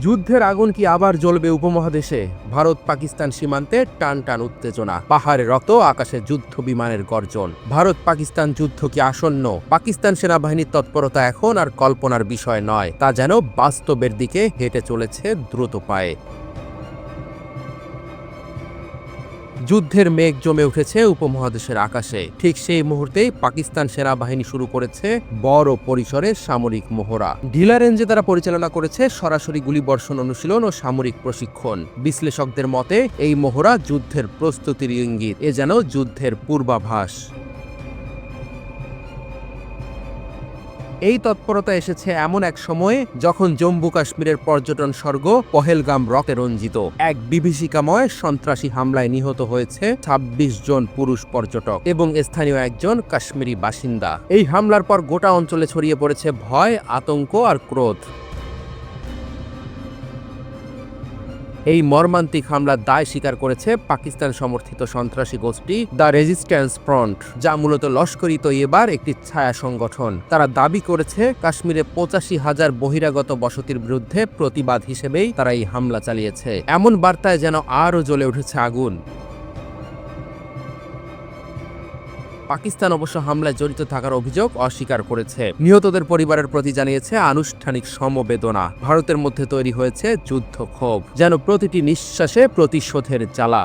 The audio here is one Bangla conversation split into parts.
যুদ্ধের আগুন কি আবার জ্বলবে উপমহাদেশে? ভারত পাকিস্তান সীমান্তে টান টান উত্তেজনা, পাহাড়ে রক্ত, আকাশে যুদ্ধ বিমানের গর্জন। ভারত পাকিস্তান যুদ্ধ কি আসন্ন? পাকিস্তান সেনাবাহিনীর তৎপরতা এখন আর কল্পনার বিষয় নয়, তা যেন বাস্তবের দিকে হেঁটে চলেছে দ্রুত পায়ে। যুদ্ধের মেঘ জমে উঠেছে উপমহাদেশের আকাশে। ঠিক সেই মুহূর্তেই পাকিস্তান সেনাবাহিনী শুরু করেছে বড় পরিসরে সামরিক মহড়া। ঢিলা রেঞ্জে তারা পরিচালনা করেছে সরাসরি গুলিবর্ষণ অনুশীলন ও সামরিক প্রশিক্ষণ। বিশ্লেষকদের মতে এই মহড়া যুদ্ধের প্রস্তুতির ইঙ্গিত, এ যেন যুদ্ধের পূর্বাভাস। এই তৎপরতা এসেছে এমন এক সময়ে যখন জম্মু কাশ্মীরের পর্যটন স্বর্গ পহেলগাম রকে রঞ্জিত। এক বিভীষিকাময় সন্ত্রাসী হামলায় নিহত হয়েছে ২৬ জন পুরুষ পর্যটক এবং স্থানীয় একজন কাশ্মীরি বাসিন্দা। এই হামলার পর গোটা অঞ্চলে ছড়িয়ে পড়েছে ভয়, আতঙ্ক আর ক্রোধ। এই মর্মান্তিক হামলার দায় স্বীকার করেছে পাকিস্তান সমর্থিত সন্ত্রাসী গোষ্ঠী দ্য রেজিস্ট্যান্স ফ্রন্ট, যা মূলত লস্কর-ই তৈয়বার একটি ছায়া সংগঠন। তারা দাবি করেছে কাশ্মীরে ৮৫,০০০ বহিরাগত বসতির বিরুদ্ধে প্রতিবাদ হিসেবেই তারা এই হামলা চালিয়েছে। এমন বার্তায় যেন আরও জ্বলে উঠেছে আগুন। পাকিস্তান অবশ্য হামলায় জড়িত থাকার অভিযোগ অস্বীকার করেছে। নিহতদের পরিবারের প্রতি জানিয়েছে আনুষ্ঠানিক সমবেদনা। ভারতের মধ্যে তৈরি হয়েছে যুদ্ধ ক্ষোভ, যেন প্রতিটি নিঃশ্বাসে প্রতিশোধের জ্বালা।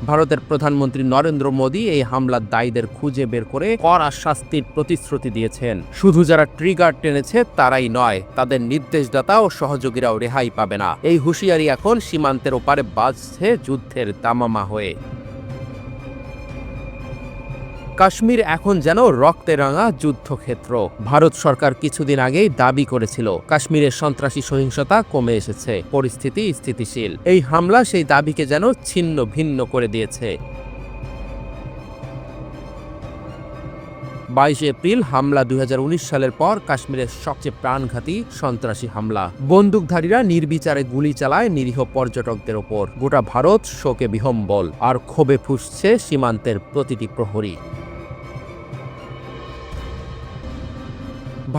ভারতের প্রধানমন্ত্রী নরেন্দ্র মোদী এই হামলার দায়ীদের খুঁজে বের করে কড়া শাস্তির প্রতিশ্রুতি দিয়েছেন। শুধু যারা ট্রিগার টেনেছে তারাই নয়, তাদের নির্দেশদাতা ও সহযোগীরাও রেহাই পাবে না। এই হুঁশিয়ারি এখন সীমান্তের ওপারে বাজছে যুদ্ধের দামামা হয়ে। কাশ্মীর এখন যেন রক্তে রাঙা যুদ্ধক্ষেত্র। ভারত সরকার কিছুদিন আগেই দাবি করেছিল কাশ্মীরের সন্ত্রাসী সহিংসতা কমে এসেছে, পরিস্থিতি স্থিতিশীল। এই হামলা সেই দাবিকে যেন ছিন্ন ভিন্ন করে দিয়েছে। ২২ এপ্রিল হামলা ২০১৯ সালের পর কাশ্মীরের সবচেয়ে প্রাণঘাতী সন্ত্রাসী হামলা। বন্দুকধারীরা নির্বিচারে গুলি চালায় নিরীহ পর্যটকদের ওপর। গোটা ভারত শোকে বিহ্বল, আর ক্ষোভে ফুঁসছে সীমান্তের প্রতিটি প্রহরী।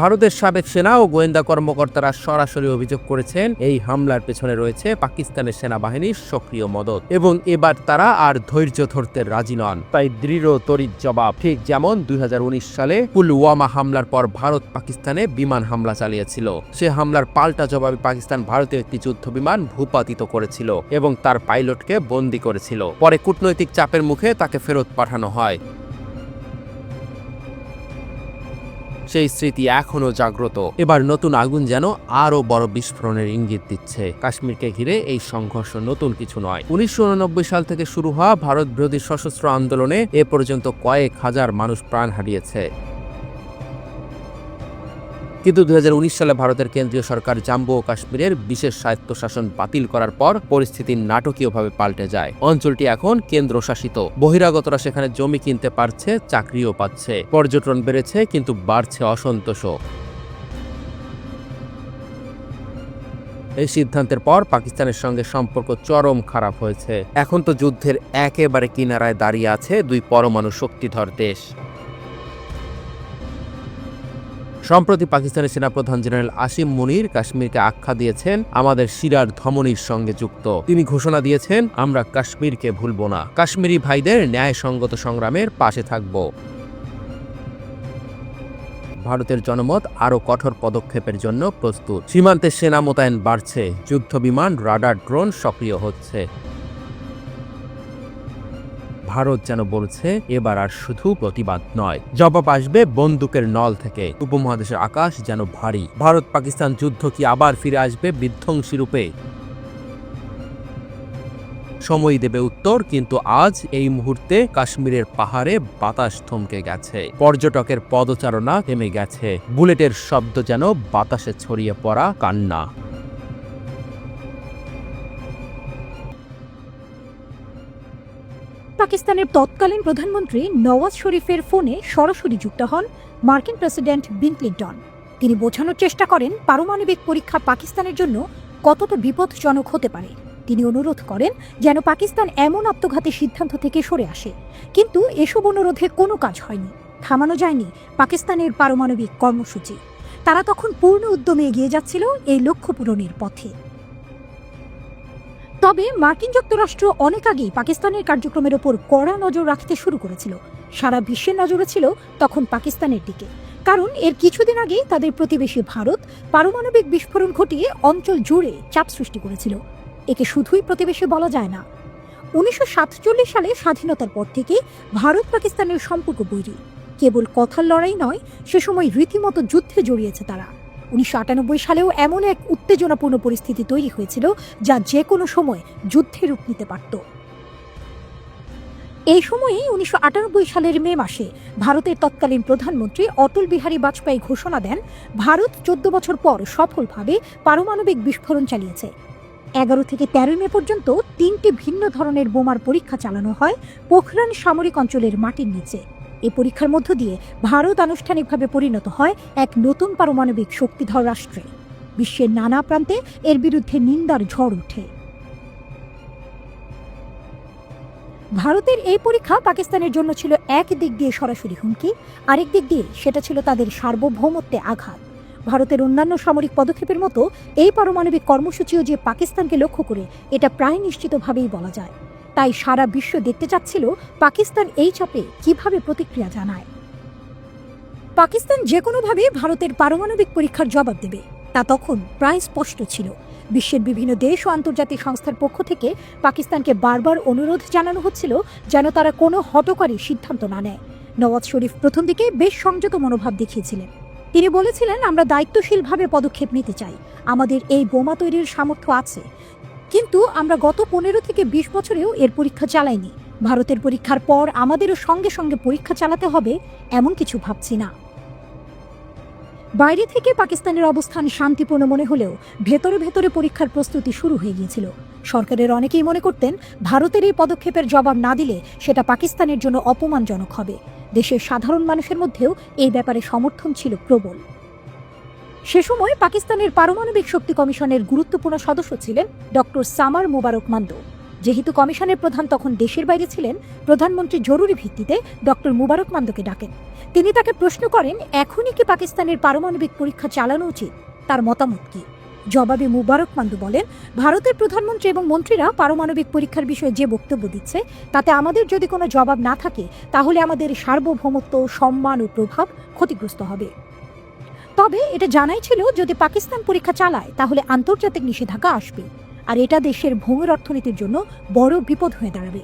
ভারতের সাবেক সেনা ও গোয়েন্দা কর্মকর্তারা সরাসরি অভিযোগ করেছেন এই হামলার পেছনে রয়েছে পাকিস্তানের সেনাবাহিনীর সক্রিয় মদত, এবং এবার তারা আর ধৈর্য ধরতে রাজি নন। তাই দৃঢ় তড়িৎ জবাব। ঠিক যেমন ২০১৯ সালে পুলওয়ামা হামলার পর ভারত পাকিস্তানে বিমান হামলা চালিয়েছিল, সে হামলার পাল্টা জবাবে পাকিস্তান ভারতীয় একটি যুদ্ধ বিমান ভূপাতিত করেছিল এবং তার পাইলটকে বন্দী করেছিল। পরে কূটনৈতিক চাপের মুখে তাকে ফেরত পাঠানো হয়। সেই স্মৃতি এখনো জাগ্রত। এবার নতুন আগুন যেন আরো বড় বিস্ফোরণের ইঙ্গিত দিচ্ছে। কাশ্মীরকে ঘিরে এই সংঘর্ষ নতুন কিছু নয়। ১৯৮৯ সাল থেকে শুরু হওয়া ভারত বিরোধী সশস্ত্র আন্দোলনে এ পর্যন্ত কয়েক হাজার মানুষ প্রাণ হারিয়েছে। কিন্তু ২০১৯ সালে ভারতের কেন্দ্রীয় সরকার জম্মু ও কাশ্মীরের বিশেষ স্বায়ত্তশাসন বাতিল করার পর পরিস্থিতি নাটকীয়ভাবে পাল্টে যায়। অঞ্চলটি এখন কেন্দ্রশাসিত। বহিরাগতরা সেখানে জমি কিনতে পারছে, চাকরিও পাচ্ছে। পর্যটন বেড়েছে, কিন্তু বাড়ছে অসন্তোষও। এই সিদ্ধান্তের পর পাকিস্তানের সঙ্গে সম্পর্ক চরম খারাপ হয়েছে। এখন তো যুদ্ধের একেবারে কিনারায় দাঁড়িয়ে আছে দুই পরমাণু শক্তিধর দেশ। সম্প্রতি পাকিস্তানের সেনাপ্রধান জেনারেল আসিম মুনির কাশ্মীরকে আখ্যা দিয়েছেন আমাদের শিরার ধমনীর সঙ্গে যুক্ত। তিনি ঘোষণা দিয়েছেন, আমরা কাশ্মীরকে ভুলব না, কাশ্মীরি ভাইদের ন্যায়সঙ্গত সংগ্রামের পাশে থাকব। ভারতের জনমত আরও কঠোর পদক্ষেপের জন্য প্রস্তুত। সীমান্তে সেনা মোতায়েন বাড়ছে, যুদ্ধ বিমান, রাডার, ড্রোন সক্রিয় হচ্ছে। ভারত যেন বলছে এবার আর শুধু প্রতিবাদ নয়, জবাব আসবে বন্দুকের নল থেকে। উপমহাদেশের আকাশ যেন ভারী। ভারত পাকিস্তান যুদ্ধ কি আবার ফিরে আসবে বিধ্বংসী রূপে? সময় দেবে উত্তর, কিন্তু আজ এই মুহূর্তে কাশ্মীরের পাহাড়ে বাতাস থমকে গেছে, পর্যটকের পদচারণা থেমে গেছে, বুলেটের শব্দ যেন বাতাসে ছড়িয়ে পড়া কান্না। পাকিস্তানের তৎকালীন প্রধানমন্ত্রী নওয়াজ শরীফের ফোনে সরাসরি যুক্ত হন মার্কিন প্রেসিডেন্ট বিল ক্লিন্টন। তিনি বোঝানোর চেষ্টা করেন পারমাণবিক পরীক্ষা পাকিস্তানের জন্য কতটা বিপজ্জনক হতে পারে। তিনি অনুরোধ করেন যেন পাকিস্তান এমন আত্মঘাতী সিদ্ধান্ত থেকে সরে আসে। কিন্তু এসব অনুরোধে কোনো কাজ হয়নি, থামানো যায়নি পাকিস্তানের পারমাণবিক কর্মসূচি। তারা তখন পূর্ণ উদ্যমে এগিয়ে যাচ্ছিল এই লক্ষ্য পূরণের পথে। তবে মার্কিন যুক্তরাষ্ট্র অনেক আগেই পাকিস্তানের কার্যক্রমের ওপর কড়া নজর রাখতে শুরু করেছিল। সারা বিশ্বের নজরে ছিল তখন পাকিস্তানের দিকে, কারণ এর কিছুদিন আগেই তাদের প্রতিবেশী ভারত পারমাণবিক বিস্ফোরণ ঘটিয়ে অঞ্চল জুড়ে চাপ সৃষ্টি করেছিল। একে শুধুই প্রতিবেশী বলা যায় না। 1947 সালে স্বাধীনতার পর থেকে ভারত পাকিস্তানের সম্পর্ক বৈরী। কেবল কথার লড়াই নয়, সে সময় রীতিমতো যুদ্ধে জড়িয়েছে তারা। 1998 সালেও এমন এক উত্তেজনাপূর্ণ পরিস্থিতি তৈরি হয়েছিল যা যে কোনো সময় যুদ্ধের রূপ নিতে পারত। এই সময়েই 1998 সালের মে মাসে ভারতের তৎকালীন প্রধানমন্ত্রী অটল বিহারী বাজপেয়ী ঘোষণা দেন, ভারত 14 বছর পর সফলভাবে পারমাণবিক বিস্ফোরণ চালিয়েছে। 11 থেকে 13 মে পর্যন্ত 3টি ভিন্ন ধরনের বোমার পরীক্ষা চালানো হয় পোখরান সামরিক অঞ্চলের মাটির নিচে। এই পরীক্ষার মধ্য দিয়ে ভারত আনুষ্ঠানিকভাবে পরিণত হয় এক নতুন পারমাণবিক শক্তিধর রাষ্ট্রে। বিশ্বের নানা প্রান্তে এর বিরুদ্ধে নিন্দার ঝড় ওঠে। ভারতের এই পরীক্ষা পাকিস্তানের জন্য ছিল এক দিক দিয়ে সরাসরি হুমকি, আরেক দিক দিয়ে সেটা ছিল তাদের সার্বভৌমত্বে আঘাত। ভারতের অন্যান্য সামরিক পদক্ষেপের মতো এই পারমাণবিক কর্মসূচিও যে পাকিস্তানকে লক্ষ্য করে, এটা প্রায় নিশ্চিতভাবেই বলা যায়। তাই সারা বিশ্ব দেখতে চাচ্ছিল পাকিস্তান এই চাপে কিভাবে প্রতিক্রিয়া জানায়। পাকিস্তান যে কোনোভাবে ভারতের পারমাণবিক পরীক্ষার জবাব দেবে, তা তখন প্রায় স্পষ্ট ছিল। বিশ্বের বিভিন্ন দেশ ও আন্তর্জাতিক সংস্থার পক্ষ থেকে পাকিস্তানকে বারবার অনুরোধ জানানো হচ্ছিল যেন তারা কোনো হঠকারী সিদ্ধান্ত না নেয়। নওয়াজ শরীফ প্রথম দিকে বেশ সংযত মনোভাব দেখিয়েছিলেন। তিনি বলেছিলেন, আমরা দায়িত্বশীলভাবে পদক্ষেপ নিতে চাই, আমাদের এই বোমা তৈরির সামর্থ্য আছে, কিন্তু আমরা গত 15 থেকে 20 বছরেও এর পরীক্ষা চালাইনি। ভারতের পরীক্ষার পর আমাদেরও সঙ্গে সঙ্গে পরীক্ষা চালাতে হবে এমন কিছু ভাবছি না। বাইরে থেকে পাকিস্তানের অবস্থান শান্তিপূর্ণ মনে হলেও ভেতরে ভেতরে পরীক্ষার প্রস্তুতি শুরু হয়ে গিয়েছিল। সরকারের অনেকেই মনে করতেন, ভারতের এই পদক্ষেপের জবাব না দিলে সেটা পাকিস্তানের জন্য অপমানজনক হবে। দেশের সাধারণ মানুষের মধ্যেও এই ব্যাপারে সমর্থন ছিল প্রবল। সে সময় পাকিস্তানের পারমাণবিক শক্তি কমিশনের গুরুত্বপূর্ণ সদস্য ছিলেন ডক্টর সামার মুবারক মান্দো। যেহেতু কমিশনের প্রধান তখন দেশের বাইরে ছিলেন, প্রধানমন্ত্রী জরুরি ভিত্তিতে ডক্টর মুবারক মান্দোকে ডাকেন। তিনি তাকে প্রশ্ন করেন, এখনই কি পাকিস্তানের পারমাণবিক পরীক্ষা চালানো উচিত, তার মতামত কি? জবাবে মুবারক মান্দো বলেন, ভারতের প্রধানমন্ত্রী এবং মন্ত্রীরা পারমাণবিক পরীক্ষার বিষয়ে যে বক্তব্য দিচ্ছে, তাতে আমাদের যদি কোনো জবাব না থাকে, তাহলে আমাদের সার্বভৌমত্ব, সম্মান ও প্রভাব ক্ষতিগ্রস্ত হবে। তবে এটা জানাই ছিল, যদি পাকিস্তান পরীক্ষা চালায় তাহলে আন্তর্জাতিক নিষেধাজ্ঞা আসবে, আর এটা দেশের ভূমির অর্থনীতির জন্য বড় বিপদ হয়ে দাঁড়াবে।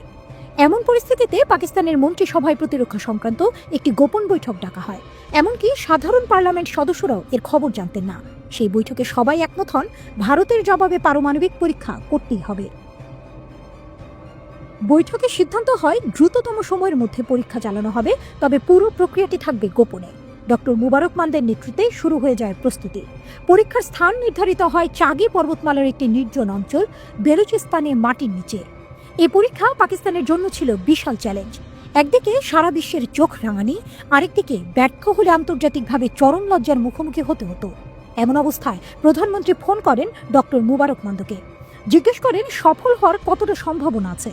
এমন পরিস্থিতিতে পাকিস্তানের মন্ত্রিসভায় প্রতিরক্ষা সংক্রান্ত একটি গোপন বৈঠক ডাকা হয়। এমনকি সাধারণ পার্লামেন্ট সদস্যরাও এর খবর জানতেন না। সেই বৈঠকে সবাই একমত হন, ভারতের জবাবে পারমাণবিক পরীক্ষা করতেই হবে। বৈঠকে সিদ্ধান্ত হয়, দ্রুততম সময়ের মধ্যে পরীক্ষা চালানো হবে, তবে পুরো প্রক্রিয়াটি থাকবে গোপনে। ডক্টর মুবারক মান্দের নেতৃত্বে শুরু হয়ে যায় প্রস্তুতি। পরীক্ষার স্থান নির্ধারিত হয় চাগি পর্বতমালার একটি নির্জন অঞ্চল, বেলুচিস্তানে মাটির নিচে। এই পরীক্ষা পাকিস্তানের জন্য ছিল বিশাল চ্যালেঞ্জ। একদিকে সারা বিশ্বের চোখ রাঙানি, আরেকদিকে ব্যর্থ হলে আন্তর্জাতিকভাবে চরম লজ্জার মুখোমুখি হতে হতো। এমন অবস্থায় প্রধানমন্ত্রী ফোন করেন ডক্টর মুবারক মান্দোকে, জিজ্ঞেস করেন সফল হওয়ার কতটা সম্ভাবনা আছে।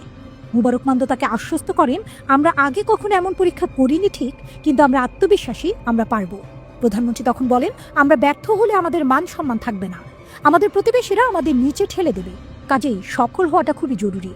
মুবারক মান্দো তাকে আশ্বস্ত করেন, আমরা আগে কখনো এমন পরীক্ষা করিনি ঠিক, কিন্তু আমরা আত্মবিশ্বাসী, আমরা পারব। প্রধানমন্ত্রী তখন বলেন, আমরা ব্যর্থ হলে আমাদের মান সম্মান থাকবে না, আমাদের প্রতিবেশীরা আমাদের নিচে ঠেলে দেবে, কাজেই সফল হওয়াটা খুবই জরুরি।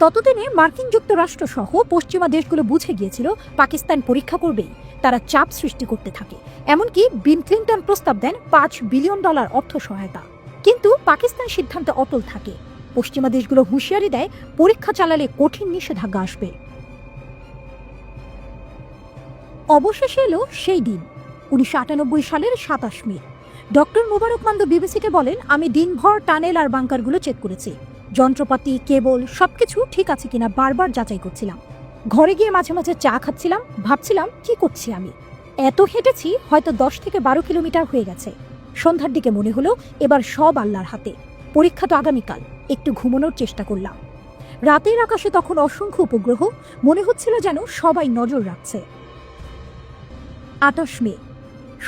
ততদিনে মার্কিন যুক্তরাষ্ট্র সহ পশ্চিমা দেশগুলো বুঝে গিয়েছিল পাকিস্তান পরীক্ষা করবেই। তারা চাপ সৃষ্টি করতে থাকে। এমনকি বিল ক্লিন্টন প্রস্তাব দেন $5 বিলিয়ন অর্থ সহায়তা। কিন্তু পাকিস্তান সিদ্ধান্তে অটল থাকে। পশ্চিমা দেশগুলো হুঁশিয়ারি দেয়, পরীক্ষা চালালে কঠিন নিষেধাজ্ঞা আসবে। অবশেষে এলো সেই দিন, 1998 সালের 27 মে। ডক্টর মুবারক মান্দো বিবিসিকে বলেন, আমি দিনভর টানেল আর বাংকারগুলো চেক করেছি। যন্ত্রপাতি, কেবল সবকিছু ঠিক আছে কিনা বারবার যাচাই করছিলাম। ঘরে গিয়ে মাঝে মাঝে চা খাচ্ছিলাম, ভাবছিলাম কি করছি আমি। এত হেঁটেছি, হয়তো 10 থেকে 12 কিলোমিটার হয়ে গেছে। সন্ধ্যার দিকে মনে হলো এবার সব আল্লাহর হাতে, পরীক্ষা তো আগামীকাল। একটু ঘুমানোর চেষ্টা করলাম। রাতের আকাশে তখন অসংখ্য উপগ্রহ, মনে হচ্ছিল যেন সবাই নজর রাখছে। 28 মে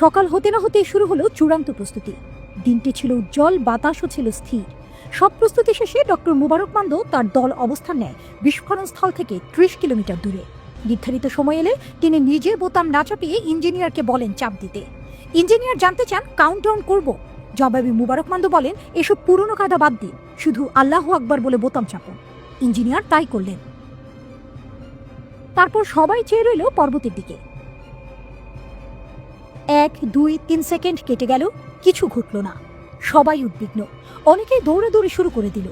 সকাল হতে না হতেই শুরু হলো চূড়ান্ত প্রস্তুতি। দিনটি ছিল উজ্জ্বল, বাতাসও ছিল স্থির। সব প্রস্তুতি শেষে ডক্টর মুবারক মান্দো তার দল অবস্থান নেয় বিস্ফোরণ স্থল থেকে 30 কিলোমিটার দূরে। নির্ধারিত সময় এলে তিনি নিজে বোতাম না চাপিয়ে ইঞ্জিনিয়ারকে বলেন চাপ দিতে। ইঞ্জিনিয়ার জানতে চান কাউন্টডাউন করব। জবাবে মুবারক মান্দো বলেন, এসব পুরনো কায়দা বাদ দিন, শুধু আল্লাহু আকবার বলে বোতাম চাপুন। ইঞ্জিনিয়ার তাই করলেন। তারপর সবাই চেয়ে রইল পর্বতের দিকে। 1, 2, 3 সেকেন্ড কেটে গেল, কিছু ঘটল না। সবাই উদ্বিগ্ন, অনেকেই দৌড়াদৌড়ি শুরু করে দিল।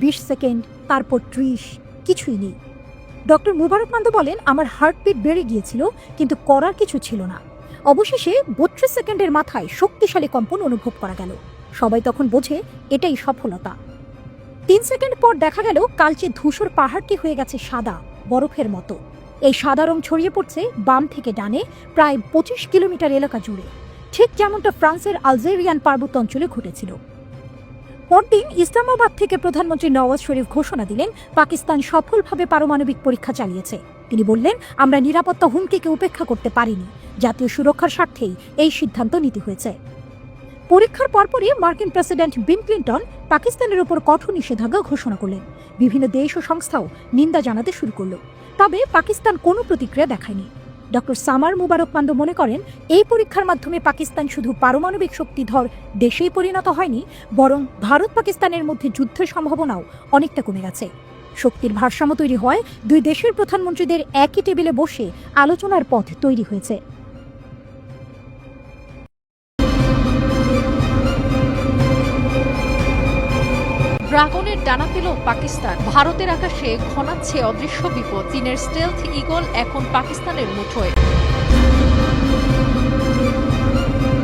20 সেকেন্ড, তারপর 30, কিছুই নেই। ডক্টর মুবারক মান্দো বলেন, আমার হার্টবিট বেড়ে গিয়েছিল, কিন্তু করার কিছু ছিল না। অবশেষে 32 সেকেন্ডের মাথায় শক্তিশালী কম্পন অনুভব করা গেল। সবাই তখন বোঝে এটাই সফলতা। 3 সেকেন্ড পর দেখা গেল কালচে ধূসর পাহাড়টি হয়ে গেছে সাদা, বরফের মতো। এই সাদা রং ছড়িয়ে পড়ছে বাম থেকে ডানে প্রায় 25 কিলোমিটার এলাকা জুড়ে, ঠিক যেমনটা ফ্রান্সের আলজেরিয়ান পার্বত্য অঞ্চলে ঘটেছিল। পরদিন ইসলামাবাদ থেকে প্রধানমন্ত্রী নওয়াজ শরীফ ঘোষণা দিলেন, পাকিস্তান সফলভাবে পারমাণবিক পরীক্ষা চালিয়েছে। তিনি বললেন, আমরা নিরাপত্তা হুমকিকে উপেক্ষা করতে পারিনি, জাতীয় সুরক্ষার স্বার্থেই এই সিদ্ধান্ত নিতে হয়েছে। পরীক্ষার পরপরই মার্কিন প্রেসিডেন্ট বিল ক্লিন্টন পাকিস্তানের উপর কঠোর নিষেধাজ্ঞা ঘোষণা করলেন। বিভিন্ন দেশ ও সংস্থাও নিন্দা জানাতে শুরু করল, তবে পাকিস্তান কোনো প্রতিক্রিয়া দেখায়নি। ডক্টর সামার মুবারক মান্দো মনে করেন, এই পরীক্ষার মাধ্যমে পাকিস্তান শুধু পারমাণবিক শক্তিধর দেশেই পরিণত হয়নি, বরং ভারত পাকিস্তানের মধ্যে যুদ্ধের সম্ভাবনাও অনেকটা কমে গেছে। শক্তির ভারসাম্য তৈরি হয়, দুই দেশের প্রধানমন্ত্রীদের একই টেবিলে বসে আলোচনার পথ তৈরি হয়েছে। ড্রাগনের ডানা পেল পাকিস্তান। ভারতের আকাশে ঘনাচ্ছে অদৃশ্য বিপদ। চীনের স্টেলথ ঈগল এখন পাকিস্তানের মুঠোয়।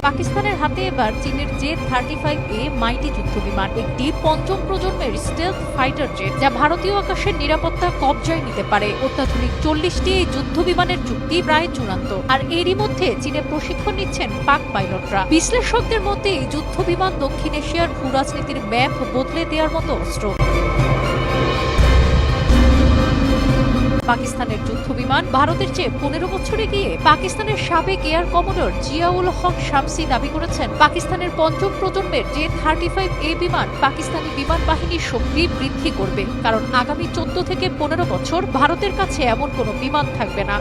পাকিস্তানের হাতে এবার চীনের J-35A মাইটি যুদ্ধবিমান, একটি পঞ্চম প্রজন্মের স্টেলথ ফাইটার জেট, যা ভারতীয় আকাশের নিরাপত্তা কবজায় নিতে পারে। অত্যাধুনিক 40টি এই যুদ্ধবিমানের চুক্তি প্রায় চূড়ান্ত, আর এরই মধ্যে চীনে প্রশিক্ষণ নিচ্ছেন পাক পাইলটরা। বিশ্লেষকদের মধ্যে এই যুদ্ধবিমান দক্ষিণ এশিয়ার ভূরাজনীতির ম্যাপ বদলে দেওয়ার মতো অস্ত্র। পাকিস্তানের যুদ্ধবিমান ভারতের চেয়ে 15 বছরে গিয়ে পাকিস্তানের সাবেক এয়ার কমোডর জিয়াউল হক শামসি দাবি করেছেন, পাকিস্তানের পঞ্চম প্রজন্মের J-35A বিমান পাকিস্তানি বিমান বাহিনীর শক্তি বৃদ্ধি করবে, কারণ আগামী 14 থেকে 15 বছর ভারতের কাছে এমন কোনো বিমান থাকবে না।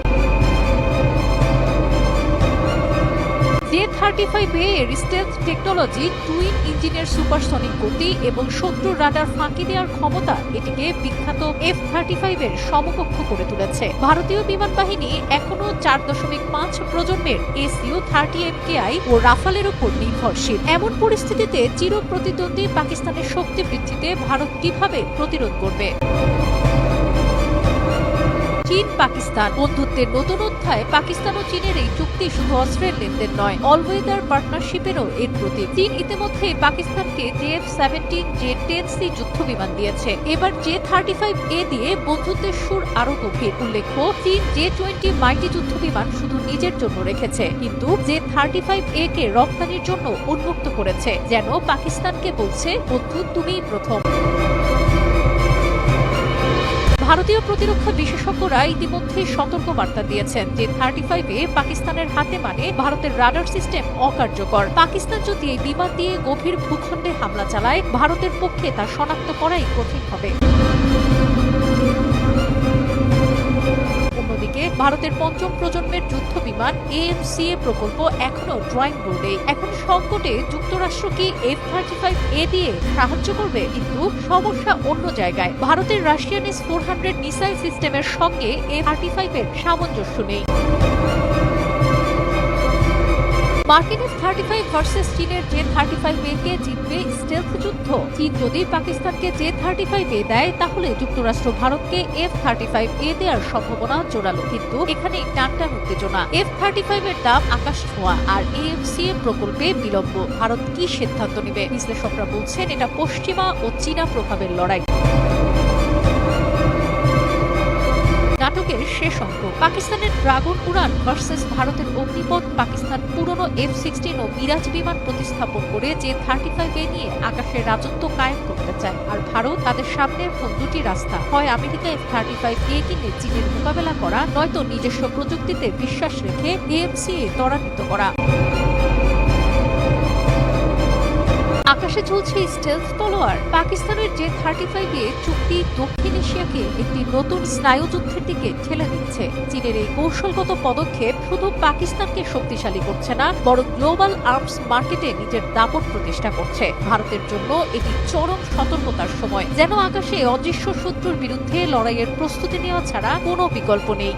J-35A এর স্টেলথ টেকনোলজি, টুইন ইঞ্জিনের সুপারসনিক গতি এবং শত্রুর রাডার ফাঁকি দেওয়ার ক্ষমতা এটিকে বিখ্যাত F-35 এর সমকক্ষ করে তুলেছে। ভারতীয় বিমান বাহিনী এখনো 4.5 প্রজন্মের Su-30 MKI ও রাফালের উপর নির্ভরশীল। এমন পরিস্থিতিতে চিরপ্রতিদ্বন্দ্বী পাকিস্তানের শক্তি বৃদ্ধিতে ভারত কিভাবে প্রতিরোধ করবে? চীন পাকিস্তান বন্ধুত্বের নতুন অধ্যায়। পাকিস্তান ও চীনের এই চুক্তি শুধু অস্ত্রের লেনদেন নয়, অলওয়েদার পার্টনারশিপেরও এর প্রতীক। চীন ইতিমধ্যে পাকিস্তানকে JF-17 J-10C যুদ্ধবিমান দিয়েছে। এবার J-35A দিয়ে বন্ধুত্বের সুর আরো গভীর। উল্লেখ্য, চীন J-20 মাইটি যুদ্ধবিমান শুধু নিজের জন্য রেখেছে, কিন্তু J-35A কে রপ্তানির জন্য উন্মুক্ত করেছে, যেন পাকিস্তানকে বলছে, বন্ধু তুমিই প্রথম। ভারতীয় প্রতিরক্ষা বিশেষজ্ঞরা ইতিমধ্যে সতর্ক বার্তা দিয়েছেন যে J-35A পাকিস্তানের হাতে মানে ভারতের রাডার সিস্টেম অকার্যকর। পাকিস্তান যদি এই বিমান দিয়ে গভীর ভূখণ্ডে হামলা চালায়, ভারতের পক্ষে তা শনাক্ত করাই কঠিন হবে। অন্যদিকে ভারতের পঞ্চম প্রজন্মের যুদ্ধ বিমান AMCA প্রকল্প এখনো ড্রয়িং বোর্ডে। এখন সংকটে যুক্তরাষ্ট্র কি F-35A দিয়ে সাহায্য করবে? কিন্তু সমস্যা অন্য জায়গায়। ভারতের রাশিয়ান S-400 মিসাইল সিস্টেমের সঙ্গে F-35 এর সামঞ্জস্য নেই। মার্কিন F-35 ভার্সেস চীনের J-35A কে জিতবে স্টেলথ যুদ্ধ। চীন যদি পাকিস্তানকে J-35A দেয়, তাহলে যুক্তরাষ্ট্র ভারতকে F-35A দেওয়ার সম্ভাবনা জোরালো। কিন্তু এখানে টানটান উত্তেজনা। F-35 এর দাম আকাশ ছোঁয়া, আর AMCA প্রকল্পে বিলম্ব। ভারত কি সিদ্ধান্ত নেবে? বিশ্লেষকরা বলছেন, এটা পশ্চিমা ও চীনা প্রভাবের লড়াই। নাটকের শেষ অঙ্ক। পাকিস্তানের ড্রাগন উড়ান ভার্সেস ভারতের অগ্নিপথ। পাকিস্তান পুরনো F-16 ও মিরাজ বিমান প্রতিস্থাপন করে J-35A নিয়ে আকাশের রাজত্ব কায়েম করতে চায়, আর ভারত তাদের সামনে এখন দুটি রাস্তা, হয় আমেরিকা F-35A কিনে চীনের মোকাবেলা করা, নয়তো নিজস্ব প্রযুক্তিতে বিশ্বাস রেখে AMCA ত্বরান্বিত করা। আকাশে চলছে স্টেলথ তলোয়ার। পাকিস্তানের J-35 চুক্তি দক্ষিণ এশিয়াকে একটি নতুন স্নায়ুযুদ্ধের দিকে ঠেলে দিচ্ছে। চীনের এই কৌশলগত পদক্ষেপ শুধু পাকিস্তানকে শক্তিশালী করছে না, বরং গ্লোবাল আর্মস মার্কেটে নিজের দাপট প্রতিষ্ঠা করছে। ভারতের জন্য এটি চরম সতর্কতার সময়, যেন আকাশে অদৃশ্য শত্রুর বিরুদ্ধে লড়াইয়ের প্রস্তুতি নেওয়া ছাড়া কোনো বিকল্প নেই।